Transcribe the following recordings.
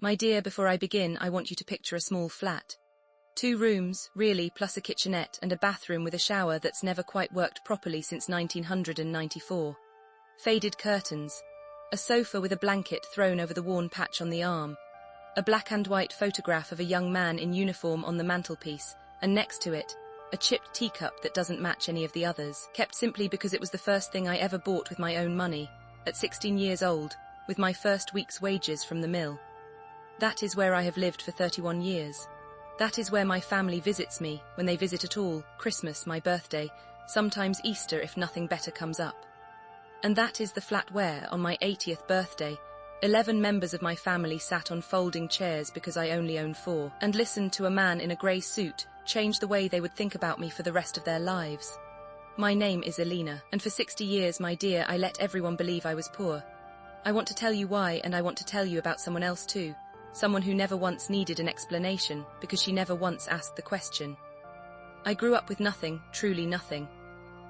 My dear, before I begin, I want you to picture a small flat. 2 rooms, really, plus a kitchenette and a bathroom with a shower that's never quite worked properly since 1994. Faded curtains. A sofa with a blanket thrown over the worn patch on the arm. A black and white photograph of a young man in uniform on the mantelpiece, and next to it, a chipped teacup that doesn't match any of the others, kept simply because it was the first thing I ever bought with my own money, at 16 years old, with my first week's wages from the mill. That is where I have lived for 31 years. That is where my family visits me, when they visit at all, Christmas, my birthday, sometimes Easter if nothing better comes up. And that is the flat where, on my 80th birthday, 11 members of my family sat on folding chairs because I only own 4, and listened to a man in a grey suit change the way they would think about me for the rest of their lives. My name is Elena, and for 60 years, my dear, I let everyone believe I was poor. I want to tell you why, and I want to tell you about someone else too. Someone who never once needed an explanation, because she never once asked the question. I grew up with nothing, truly nothing.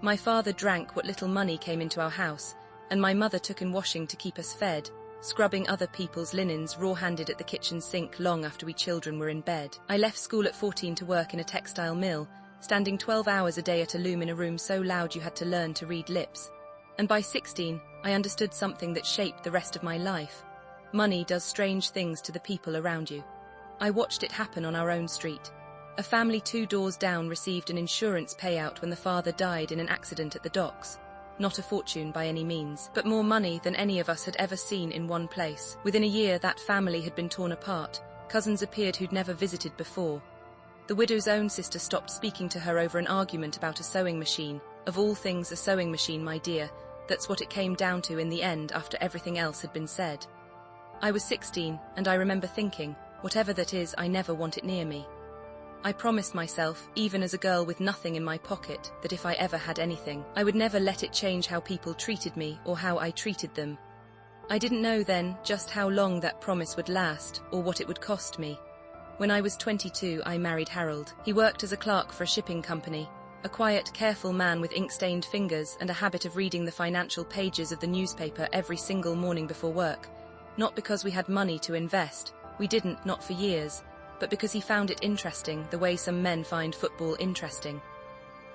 My father drank what little money came into our house, and my mother took in washing to keep us fed, scrubbing other people's linens raw-handed at the kitchen sink long after we children were in bed. I left school at 14 to work in a textile mill, standing 12 hours a day at a loom in a room so loud you had to learn to read lips. And by 16, I understood something that shaped the rest of my life. Money does strange things to the people around you. I watched it happen on our own street. A family 2 doors down received an insurance payout when the father died in an accident at the docks. Not a fortune by any means, but more money than any of us had ever seen in one place. Within a year, that family had been torn apart. Cousins appeared who'd never visited before. The widow's own sister stopped speaking to her over an argument about a sewing machine. Of all things, a sewing machine, my dear. That's what it came down to in the end after everything else had been said. I was 16, and I remember thinking, whatever that is, I never want it near me. I promised myself, even as a girl with nothing in my pocket, that if I ever had anything, I would never let it change how people treated me or how I treated them. I didn't know then just how long that promise would last or what it would cost me. When I was 22, I married Harold. He worked as a clerk for a shipping company, a quiet, careful man with ink-stained fingers and a habit of reading the financial pages of the newspaper every single morning before work. Not because we had money to invest, we didn't, not for years, but because he found it interesting the way some men find football interesting.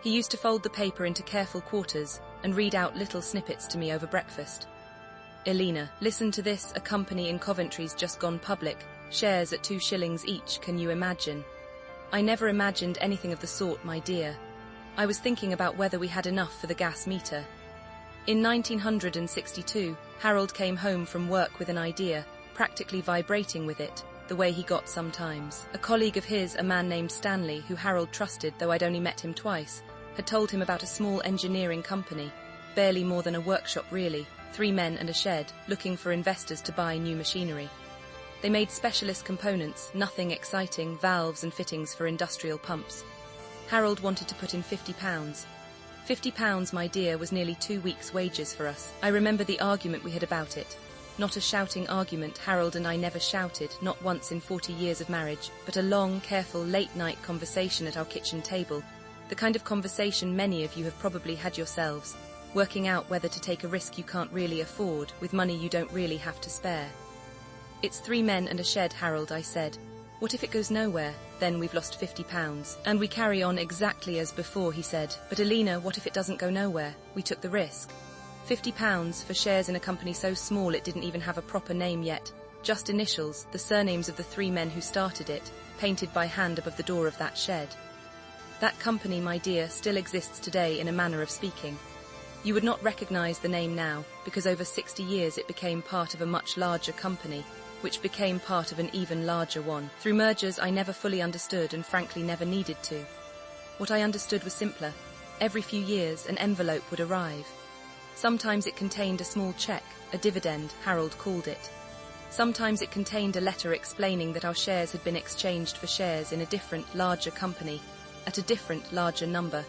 He used to fold the paper into careful quarters and read out little snippets to me over breakfast. Elena, listen to this, a company in Coventry's just gone public, shares at 2 shillings each, can you imagine? I never imagined anything of the sort, my dear. I was thinking about whether we had enough for the gas meter. In 1962, Harold came home from work with an idea, practically vibrating with it, the way he got sometimes. A colleague of his, a man named Stanley, who Harold trusted, though I'd only met him twice, had told him about a small engineering company, barely more than a workshop really, 3 men and a shed, looking for investors to buy new machinery. They made specialist components, nothing exciting, valves and fittings for industrial pumps. Harold wanted to put in £50. £50, my dear, was nearly 2 weeks' wages for us. I remember the argument we had about it. Not a shouting argument, Harold and I never shouted, not once in 40 years of marriage, but a long, careful, late-night conversation at our kitchen table, the kind of conversation many of you have probably had yourselves, working out whether to take a risk you can't really afford, with money you don't really have to spare. It's 3 men and a shed, Harold, I said. What if it goes nowhere? Then we've lost £50. And we carry on exactly as before, he said. But Elena, what if it doesn't go nowhere? We took the risk. £50 for shares in a company so small it didn't even have a proper name yet. Just initials, the surnames of the 3 men who started it, painted by hand above the door of that shed. That company, my dear, still exists today in a manner of speaking. You would not recognize the name now, because over 60 years it became part of a much larger company, which became part of an even larger one. Through mergers I never fully understood and frankly never needed to. What I understood was simpler. Every few years an envelope would arrive. Sometimes it contained a small check, a dividend, Harold called it. Sometimes it contained a letter explaining that our shares had been exchanged for shares in a different, larger company, at a different, larger number,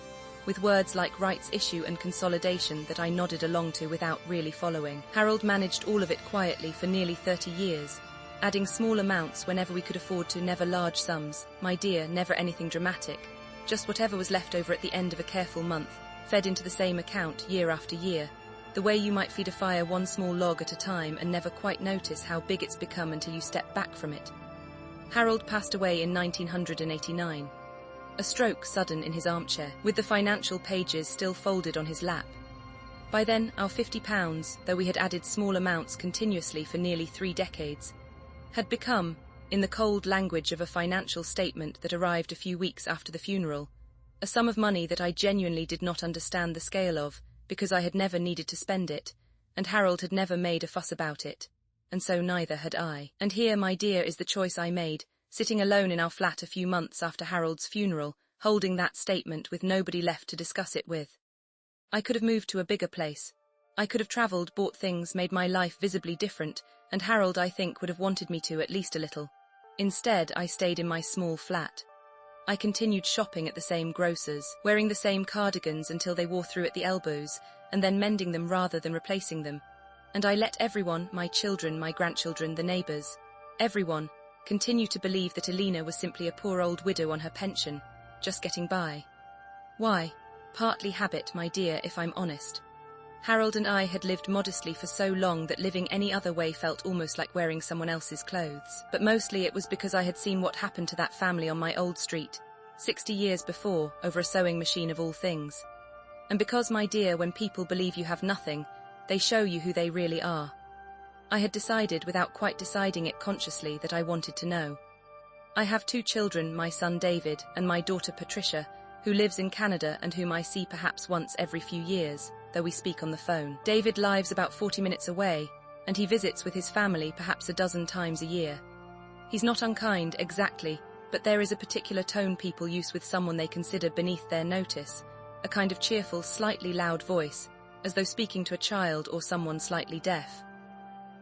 with words like rights issue and consolidation that I nodded along to without really following. Harold managed all of it quietly for nearly 30 years, adding small amounts whenever we could afford to, never large sums, my dear, never anything dramatic, just whatever was left over at the end of a careful month, fed into the same account year after year. The way you might feed a fire one small log at a time and never quite notice how big it's become until you step back from it. Harold passed away in 1989. A stroke sudden in his armchair, with the financial pages still folded on his lap. By then, our £50, though we had added small amounts continuously for nearly 3 decades, had become, in the cold language of a financial statement that arrived a few weeks after the funeral, a sum of money that I genuinely did not understand the scale of, because I had never needed to spend it, and Harold had never made a fuss about it, and so neither had I. And here, my dear, is the choice I made, sitting alone in our flat a few months after Harold's funeral, holding that statement with nobody left to discuss it with. I could have moved to a bigger place. I could have travelled, bought things, made my life visibly different, and Harold, I think, would have wanted me to at least a little. Instead, I stayed in my small flat. I continued shopping at the same grocers, wearing the same cardigans until they wore through at the elbows, and then mending them rather than replacing them. And I let everyone, my children, my grandchildren, the neighbours, everyone, continue to believe that Alina was simply a poor old widow on her pension, just getting by. Why? Partly habit, my dear, if I'm honest. Harold and I had lived modestly for so long that living any other way felt almost like wearing someone else's clothes. But mostly it was because I had seen what happened to that family on my old street, 60 years before, over a sewing machine of all things. And because, my dear, when people believe you have nothing, they show you who they really are. I had decided, without quite deciding it consciously, that I wanted to know. I have 2 children, my son David and my daughter Patricia, who lives in Canada and whom I see perhaps once every few years, though we speak on the phone. David lives about 40 minutes away, and he visits with his family perhaps a dozen times a year. He's not unkind, exactly, but there is a particular tone people use with someone they consider beneath their notice, a kind of cheerful, slightly loud voice, as though speaking to a child or someone slightly deaf.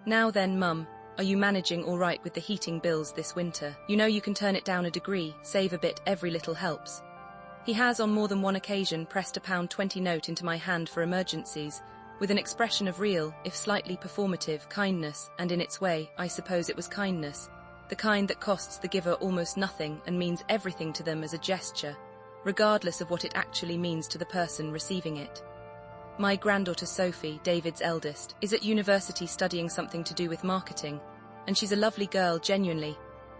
Now then, Mum, are you managing all right with the heating bills this winter? You know you can turn it down a degree, save a bit, every little helps. He has on more than one occasion pressed a £20 note into my hand for emergencies, with an expression of real, if slightly performative, kindness, and in its way, I suppose it was kindness, the kind that costs the giver almost nothing and means everything to them as a gesture, regardless of what it actually means to the person receiving it. My granddaughter Sophie, David's eldest, is at university studying something to do with marketing, and she's a lovely girl, genuinely.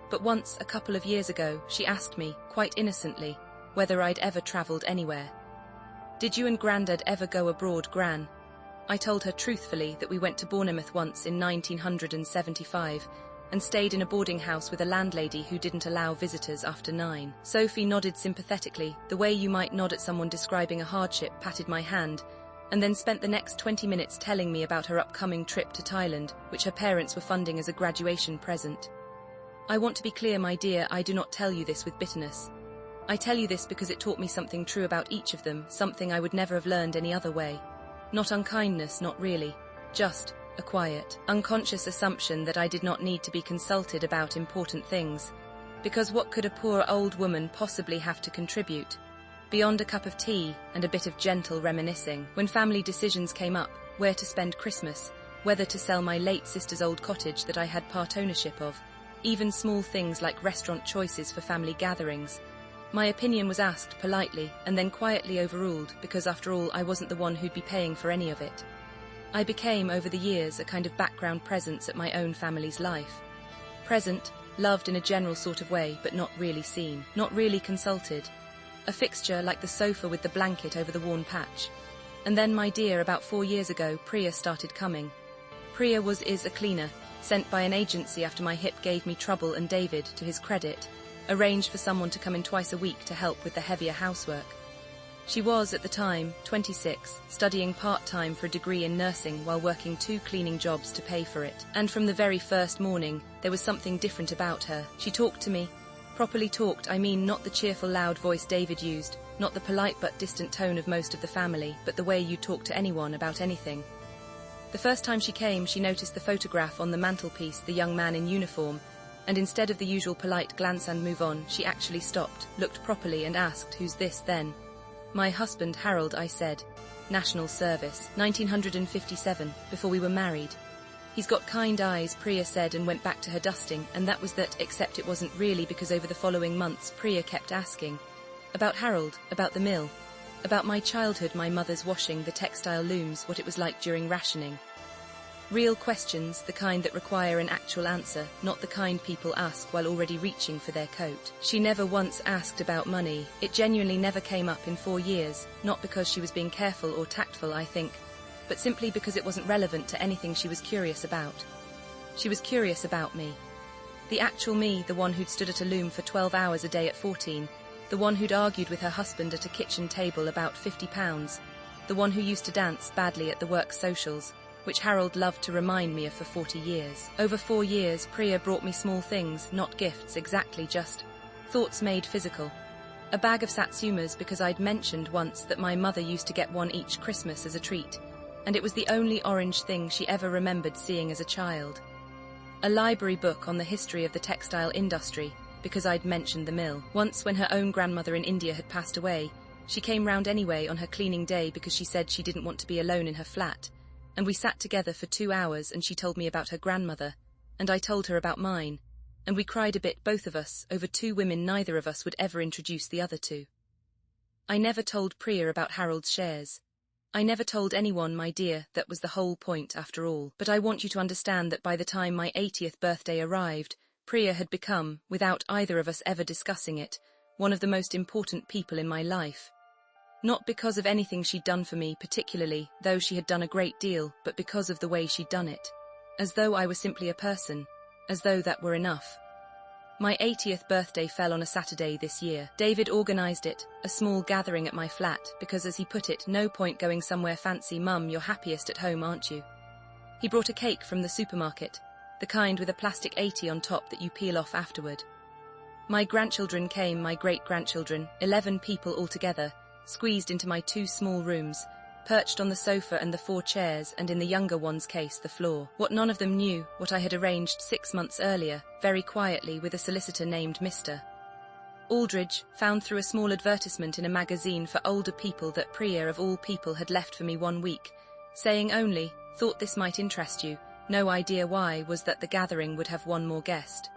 But once, a couple of years ago, she asked me, quite innocently, whether I'd ever travelled anywhere. Did you and Grandad ever go abroad, Gran? I told her truthfully that we went to Bournemouth once in 1975 and stayed in a boarding house with a landlady who didn't allow visitors after 9. Sophie nodded sympathetically, the way you might nod at someone describing a hardship, patted my hand, and then spent the next 20 minutes telling me about her upcoming trip to Thailand, which her parents were funding as a graduation present. I want to be clear, my dear, I do not tell you this with bitterness. I tell you this because it taught me something true about each of them, something I would never have learned any other way. Not unkindness, not really. Just a quiet, unconscious assumption that I did not need to be consulted about important things. Because what could a poor old woman possibly have to contribute? Beyond a cup of tea and a bit of gentle reminiscing, when family decisions came up, where to spend Christmas, whether to sell my late sister's old cottage that I had part ownership of, even small things like restaurant choices for family gatherings. My opinion was asked politely and then quietly overruled because, after all, I wasn't the one who'd be paying for any of it. I became, over the years, a kind of background presence at my own family's life. Present, loved in a general sort of way, but not really seen, not really consulted. A fixture like the sofa with the blanket over the worn patch. And then, my dear, about 4 years ago, Priya started coming. Priya is a cleaner, sent by an agency after my hip gave me trouble, and David, to his credit, arranged for someone to come in twice a week to help with the heavier housework. She was, at the time, 26, studying part-time for a degree in nursing while working 2 cleaning jobs to pay for it. And from the very first morning, there was something different about her. She talked to me. Properly talked, I mean, not the cheerful loud voice David used, not the polite but distant tone of most of the family, but the way you talk to anyone about anything. The first time she came, she noticed the photograph on the mantelpiece, the young man in uniform, and instead of the usual polite glance and move on, she actually stopped, looked properly and asked, "Who's this, then?" "My husband, Harold," I said. "National Service, 1957, before we were married." "He's got kind eyes," Priya said, and went back to her dusting, and that was that, except it wasn't really, because over the following months Priya kept asking. About Harold, about the mill. About my childhood, my mother's washing, the textile looms, what it was like during rationing. Real questions, the kind that require an actual answer, not the kind people ask while already reaching for their coat. She never once asked about money. It genuinely never came up in 4 years, not because she was being careful or tactful, I think, but simply because it wasn't relevant to anything she was curious about. She was curious about me. The actual me, the one who'd stood at a loom for 12 hours a day at 14, the one who'd argued with her husband at a kitchen table about £50, the one who used to dance badly at the work socials, which Harold loved to remind me of for 40 years. Over 4 years, Priya brought me small things, not gifts exactly, just thoughts made physical. A bag of satsumas because I'd mentioned once that my mother used to get one each Christmas as a treat, and it was the only orange thing she ever remembered seeing as a child. A library book on the history of the textile industry, because I'd mentioned the mill. Once, when her own grandmother in India had passed away, she came round anyway on her cleaning day because she said she didn't want to be alone in her flat, and we sat together for 2 hours and she told me about her grandmother, and I told her about mine, and we cried a bit, both of us, over 2 women neither of us would ever introduce the other to. I never told Priya about Harold's shares. I never told anyone, my dear, that was the whole point after all. But I want you to understand that by the time my 80th birthday arrived, Priya had become, without either of us ever discussing it, one of the most important people in my life. Not because of anything she'd done for me particularly, though she had done a great deal, but because of the way she'd done it. As though I was simply a person. As though that were enough. My 80th birthday fell on a Saturday this year. David organised it, a small gathering at my flat, because as he put it, no point going somewhere fancy, Mum, you're happiest at home, aren't you? He brought a cake from the supermarket, the kind with a plastic 80 on top that you peel off afterward. My grandchildren came, my great-grandchildren, 11 people altogether, squeezed into my 2 small rooms, perched on the sofa and the 4 chairs, and in the younger one's case, the floor. What none of them knew, what I had arranged 6 months earlier, very quietly with a solicitor named Mr. Aldridge, found through a small advertisement in a magazine for older people that Priya of all people had left for me 1 week, saying only, thought this might interest you, no idea why, was that the gathering would have 1 more guest.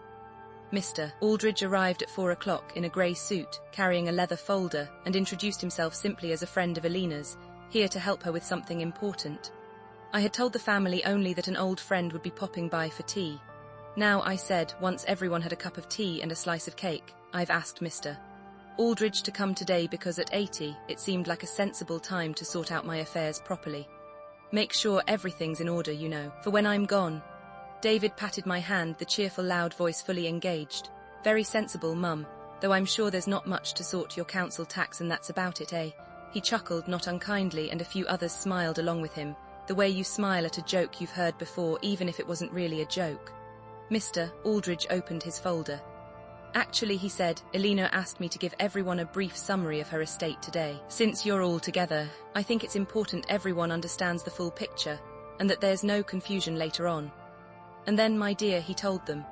Mr. Aldridge arrived at 4 o'clock in a grey suit, carrying a leather folder, and introduced himself simply as a friend of Alina's, here to help her with something important. I had told the family only that an old friend would be popping by for tea. Now, I said, once everyone had a cup of tea and a slice of cake, I've asked Mr. Aldridge to come today because at 80, it seemed like a sensible time to sort out my affairs properly. Make sure everything's in order, you know, for when I'm gone. David patted my hand, the cheerful loud voice fully engaged. Very sensible, Mum, though I'm sure there's not much to sort your council tax and that's about it, eh? He chuckled not unkindly and a few others smiled along with him, the way you smile at a joke you've heard before even if it wasn't really a joke. Mr. Aldridge opened his folder. Actually, he said, Elena asked me to give everyone a brief summary of her estate today. Since you're all together, I think it's important everyone understands the full picture and that there's no confusion later on. And then, my dear, he told them.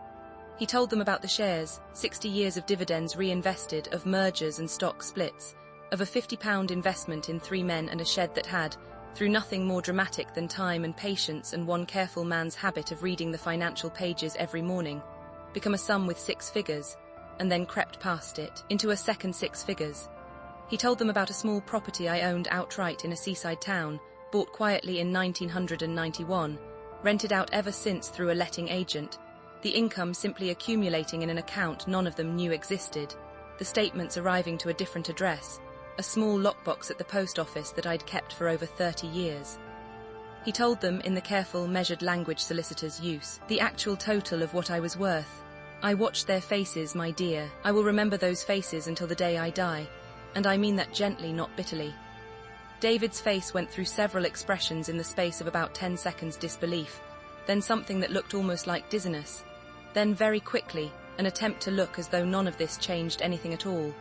He told them about the shares, 60 years of dividends reinvested, of mergers and stock splits, of a £50 investment in 3 men and a shed that had, through nothing more dramatic than time and patience and one careful man's habit of reading the financial pages every morning, become a sum with 6 figures, and then crept past it, into a second 6 figures. He told them about a small property I owned outright in a seaside town, bought quietly in 1991, rented out ever since through a letting agent, the income simply accumulating in an account none of them knew existed, the statements arriving to a different address, a small lockbox at the post office that I'd kept for over 30 years. He told them, in the careful, measured language solicitors use, the actual total of what I was worth. I watched their faces, my dear. I will remember those faces until the day I die, and I mean that gently, not bitterly. David's face went through several expressions in the space of about 10 seconds: disbelief, then something that looked almost like dizziness, then very quickly, an attempt to look as though none of this changed anything at all,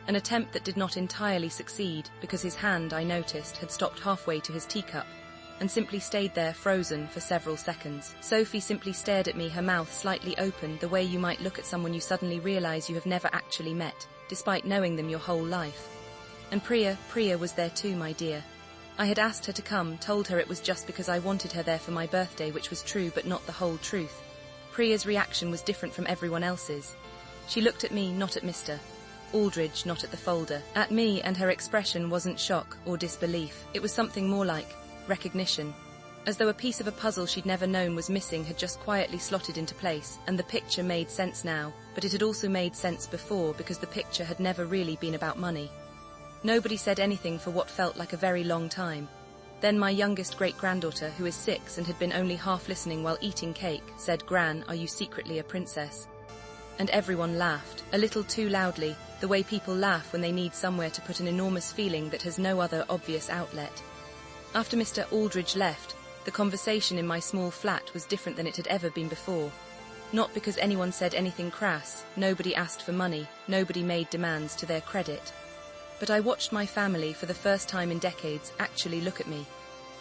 an attempt that did not entirely succeed because his hand, I noticed, had stopped halfway to his teacup, and simply stayed there frozen for several seconds. Sophie simply stared at me, her mouth slightly open, the way you might look at someone you suddenly realize you have never actually met, despite knowing them your whole life. And Priya was there too, my dear. I had asked her to come, told her it was just because I wanted her there for my birthday, which was true but not the whole truth. Priya's reaction was different from everyone else's. She looked at me, not at Mr. Aldridge, not at the folder. At me, and her expression wasn't shock or disbelief. It was something more like recognition. As though a piece of a puzzle she'd never known was missing had just quietly slotted into place, and the picture made sense now, but it had also made sense before because the picture had never really been about money. Nobody said anything for what felt like a very long time. Then my youngest great-granddaughter, who is 6 and had been only half listening while eating cake, said, "Gran, are you secretly a princess?" And everyone laughed, a little too loudly, the way people laugh when they need somewhere to put an enormous feeling that has no other obvious outlet. After Mr. Aldridge left, the conversation in my small flat was different than it had ever been before. Not because anyone said anything crass, nobody asked for money, nobody made demands to their credit. But I watched my family for the first time in decades actually look at me,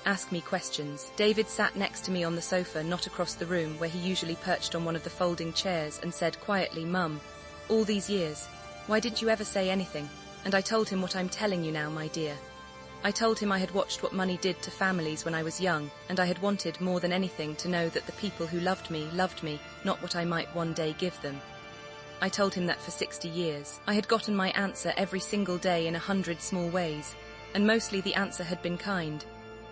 ask me questions. David sat next to me on the sofa, not across the room, where he usually perched on one of the folding chairs, and said quietly, "Mum, all these years, why didn't you ever say anything?" And I told him what I'm telling you now, my dear. I told him I had watched what money did to families when I was young, and I had wanted more than anything to know that the people who loved me, not what I might one day give them. I told him that for 60 years, I had gotten my answer every single day in 100 small ways, and mostly the answer had been kind.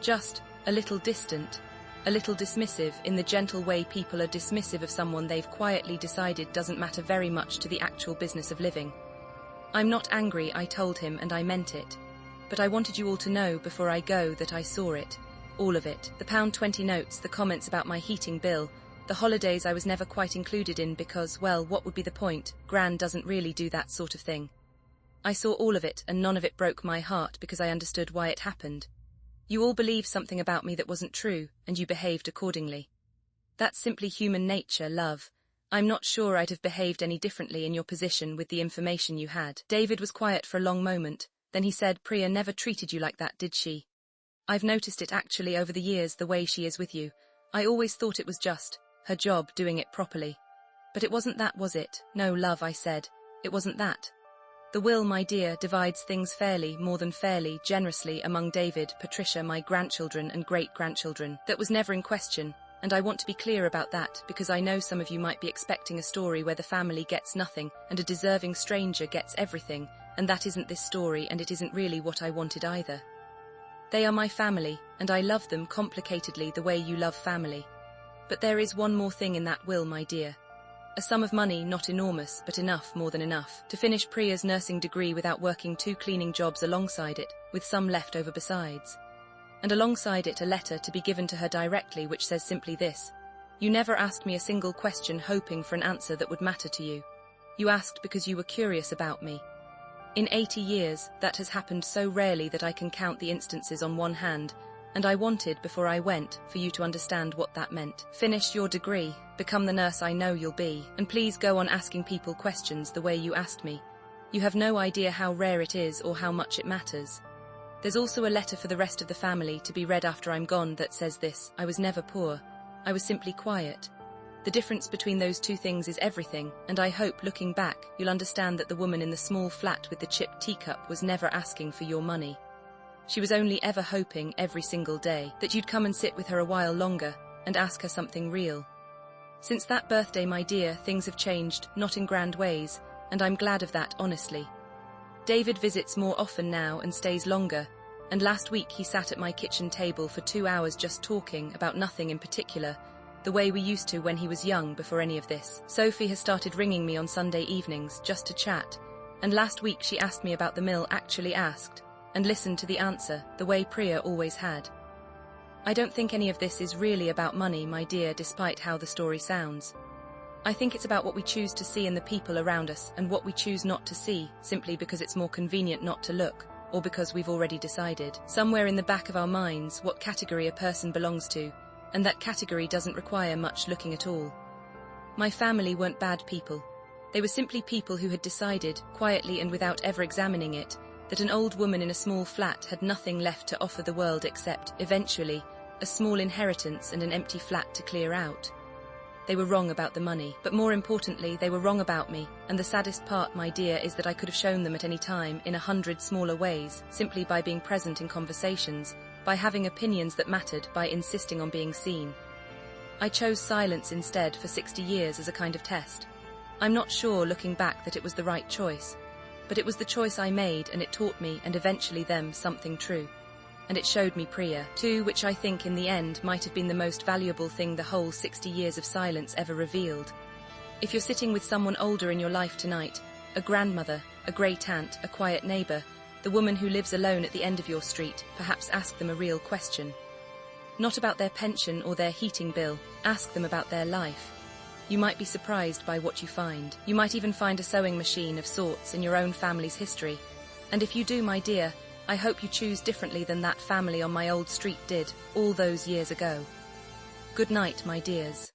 Just a little distant, a little dismissive, in the gentle way people are dismissive of someone they've quietly decided doesn't matter very much to the actual business of living. "I'm not angry," I told him, and I meant it. "But I wanted you all to know before I go that I saw it. All of it. The £20 notes, the comments about my heating bill, the holidays I was never quite included in because, well, what would be the point? Gran doesn't really do that sort of thing. I saw all of it, and none of it broke my heart because I understood why it happened. You all believed something about me that wasn't true, and you behaved accordingly. That's simply human nature, love. I'm not sure I'd have behaved any differently in your position with the information you had." David was quiet for a long moment. Then he said, "Priya never treated you like that, did she? I've noticed it actually over the years, the way she is with you. I always thought it was just her job doing it properly. But it wasn't that, was it?" "No, love," I said. "It wasn't that. The will, my dear, divides things fairly, more than fairly, generously among David, Patricia, my grandchildren and great-grandchildren. That was never in question, and I want to be clear about that because I know some of you might be expecting a story where the family gets nothing and a deserving stranger gets everything, and that isn't this story, and it isn't really what I wanted either. They are my family, and I love them complicatedly the way you love family. But there is one more thing in that will, my dear. A sum of money, not enormous, but enough, more than enough, to finish Priya's nursing degree without working 2 cleaning jobs alongside it, with some left over besides. And alongside it a letter to be given to her directly which says simply this: "You never asked me a single question hoping for an answer that would matter to you. You asked because you were curious about me. In 80 years, that has happened so rarely that I can count the instances on one hand, and I wanted, before I went, for you to understand what that meant. Finish your degree, become the nurse I know you'll be, and please go on asking people questions the way you asked me. You have no idea how rare it is or how much it matters." There's also a letter for the rest of the family to be read after I'm gone that says this: "I was never poor. I was simply quiet." The difference between those two things is everything, and I hope, looking back, you'll understand that the woman in the small flat with the chipped teacup was never asking for your money. She was only ever hoping, every single day, that you'd come and sit with her a while longer, and ask her something real. Since that birthday, my dear, things have changed, not in grand ways, and I'm glad of that, honestly. David visits more often now and stays longer, and last week he sat at my kitchen table for 2 hours just talking about nothing in particular, the way we used to when he was young before any of this. Sophie has started ringing me on Sunday evenings just to chat, and last week she asked me about the mill, actually asked, and listened to the answer, the way Priya always had. I don't think any of this is really about money, my dear, despite how the story sounds. I think it's about what we choose to see in the people around us and what we choose not to see, simply because it's more convenient not to look, or because we've already decided, somewhere in the back of our minds, what category a person belongs to, and that category doesn't require much looking at all. My family weren't bad people. They were simply people who had decided, quietly and without ever examining it, that an old woman in a small flat had nothing left to offer the world except, eventually, a small inheritance and an empty flat to clear out. They were wrong about the money, but more importantly, they were wrong about me, and the saddest part, my dear, is that I could have shown them at any time, in 100 smaller ways, simply by being present in conversations, by having opinions that mattered, by insisting on being seen. I chose silence instead for 60 years as a kind of test. I'm not sure, looking back, that it was the right choice. But it was the choice I made, and it taught me, and eventually them, something true. And it showed me Priya, too, which I think in the end might have been the most valuable thing the whole 60 years of silence ever revealed. If you're sitting with someone older in your life tonight, a grandmother, a great aunt, a quiet neighbor, the woman who lives alone at the end of your street, perhaps ask them a real question. Not about their pension or their heating bill, ask them about their life. You might be surprised by what you find. You might even find a sewing machine of sorts in your own family's history. And if you do, my dear, I hope you choose differently than that family on my old street did, all those years ago. Good night, my dears.